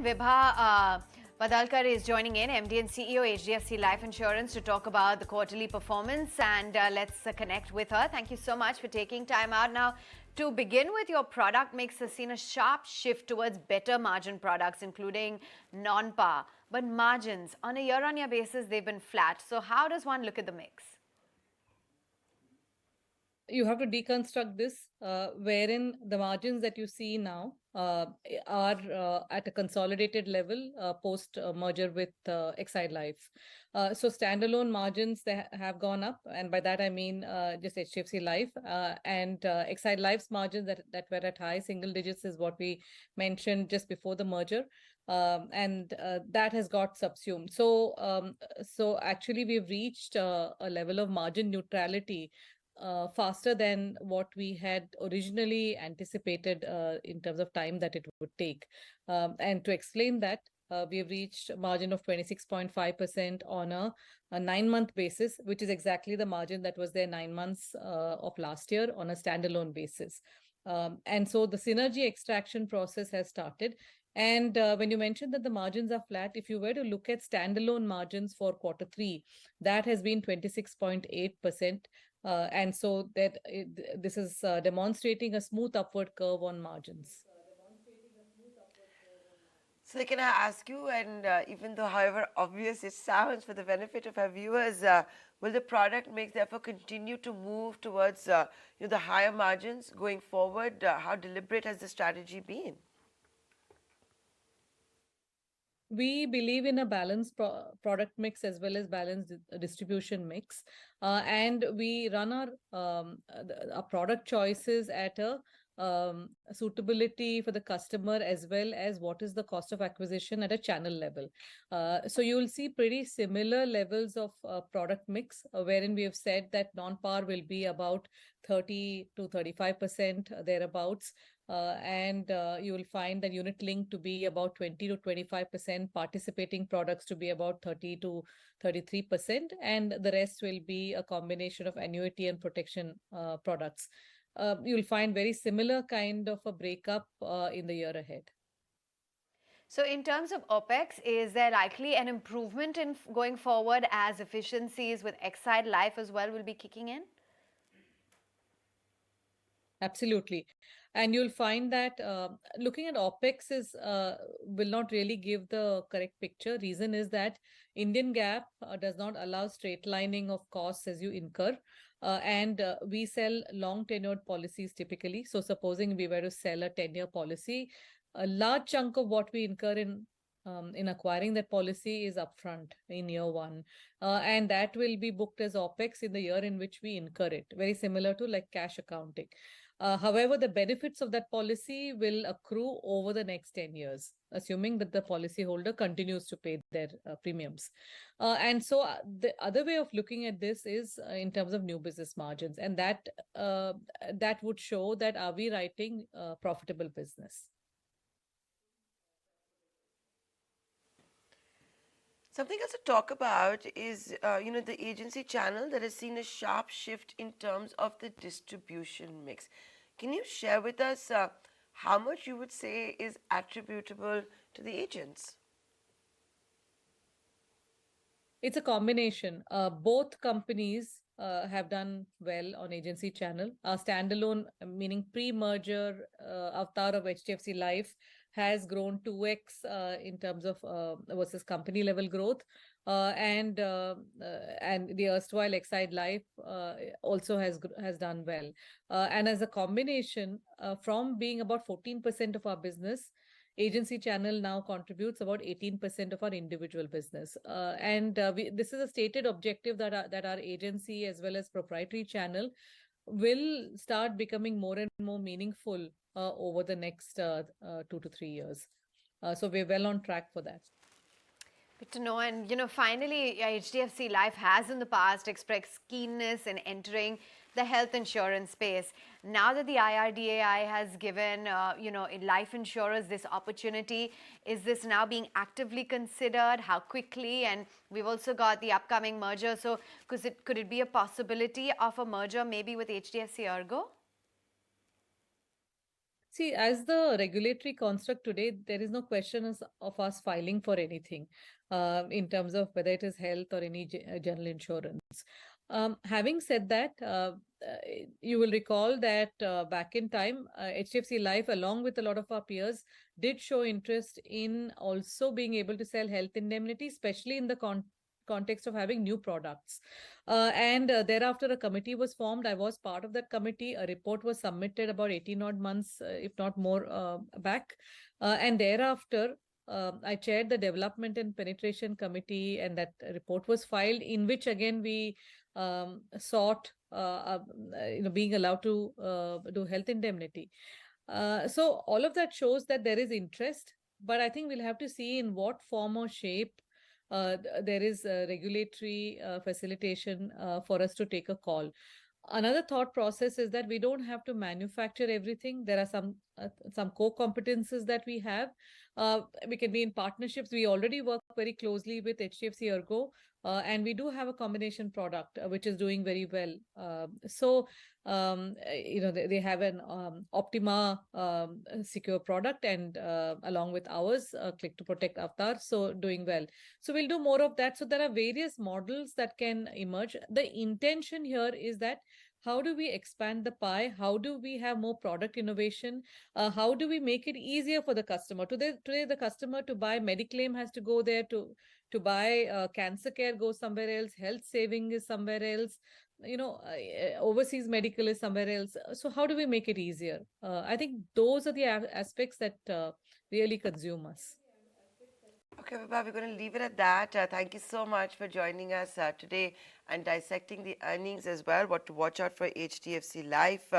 Vibha Padalkar is joining in, MD and CEO HDFC Life Insurance, to talk about the quarterly performance, and let's connect with her. Thank you so much for taking time out. Now, to begin with, your product mix has seen a sharp shift towards better margin products, including non-par. But margins, on a year-on-year basis, they've been flat. So how does one look at the mix? You have to deconstruct this, wherein the margins that you see now are at a consolidated level post merger with Exide Life. So standalone margins they have gone up, and by that I mean just HDFC Life and Exide Life's margins that were at high single digits is what we mentioned just before the merger. And that has got subsumed. So actually, we've reached a level of margin neutrality faster than what we had originally anticipated in terms of time that it would take. And to explain that, we have reached a margin of 26.5% on a 9-month basis, which is exactly the margin that was there 9 months of last year on a standalone basis. And so the synergy extraction process has started. And when you mentioned that the margins are flat, if you were to look at standalone margins for Q3, that has been 26.8%. And so this is demonstrating a smooth upward curve on margins. So, can I ask you, and even though, however obvious it sounds, for the benefit of our viewers, will the product mix therefore continue to move towards the higher margins going forward? How deliberate has the strategy been? We believe in a balanced product mix as well as balanced distribution mix. And we run our product choices at a suitability for the customer as well as what is the cost of acquisition at a channel level. So you will see pretty similar levels of product mix, wherein we have said that non-par will be about 30 to 35% thereabouts. And you will find that unit link to be about 20 to 25%, participating products to be about 30 to 33%, and the rest will be a combination of annuity and protection products. You'll find very similar kind of a breakup in the year ahead. So in terms of OPEX, is there likely an improvement in going forward as efficiencies with Exide Life as well will be kicking in? Absolutely. And you'll find that looking at OPEX will not really give the correct picture. Reason is that Indian GAAP does not allow straight lining of costs as you incur. And we sell long tenured policies typically. So supposing we were to sell a 10-year policy, a large chunk of what we incur in acquiring that policy is upfront in year one. And that will be booked as OPEX in the year in which we incur it, very similar to like cash accounting. However, the benefits of that policy will accrue over the next 10 years, assuming that the policyholder continues to pay their premiums. And so the other way of looking at this is in terms of new business margins, and that would show that are we writing profitable business. Something else to talk about is, the agency channel that has seen a sharp shift in terms of the distribution mix. Can you share with us how much you would say is attributable to the agents? It's a combination. Both companies have done well on agency channel. Our standalone, meaning pre-merger avatar of HDFC Life, has grown 2x in terms of versus company level growth. And the erstwhile Exide Life also has done well. And as a combination, from being about 14% of our business, agency channel now contributes about 18% of our individual business. And this is a stated objective that our agency as well as proprietary channel will start becoming more and more meaningful over the next 2 to 3 years. So we're well on track for that. Good to know. And, finally, HDFC Life has in the past expressed keenness in entering the health insurance space. Now that the IRDAI has given, life insurers this opportunity, is this now being actively considered? How quickly? And we've also got the upcoming merger. So could it be a possibility of a merger maybe with HDFC ERGO? See, as the regulatory construct today, there is no question of us filing for anything in terms of whether it is health or any general insurance. Having said that, you will recall that back in time, HDFC Life, along with a lot of our peers, did show interest in also being able to sell health indemnity, especially in the context of having new products. And thereafter, a committee was formed. I was part of that committee. A report was submitted about 18 odd months, if not more, back. And thereafter, I chaired the Development and Penetration Committee, and that report was filed, in which again we sought, being allowed to do health indemnity. So all of that shows that there is interest, but I think we'll have to see in what form or shape there is regulatory facilitation for us to take a call. Another thought process is that we don't have to manufacture everything. There are some core competences that we have. We can be in partnerships. We already work very closely with HDFC Ergo, and we do have a combination product which is doing very well. They have an Optima secure product, and along with ours, Click to Protect Avatar, so doing well. So we'll do more of that. So there are various models that can emerge. The intention here is that how do we expand the pie? How do we have more product innovation? How do we make it easier for the customer? Today the customer to buy Mediclaim has to go there, to buy cancer care goes somewhere else, health saving is somewhere else, overseas medical is somewhere else. So how do we make it easier? I think those are the aspects that really consume us. Okay, Vibha, we're going to leave it at that. Thank you so much for joining us today and dissecting the earnings as well, what to watch out for HDFC Life.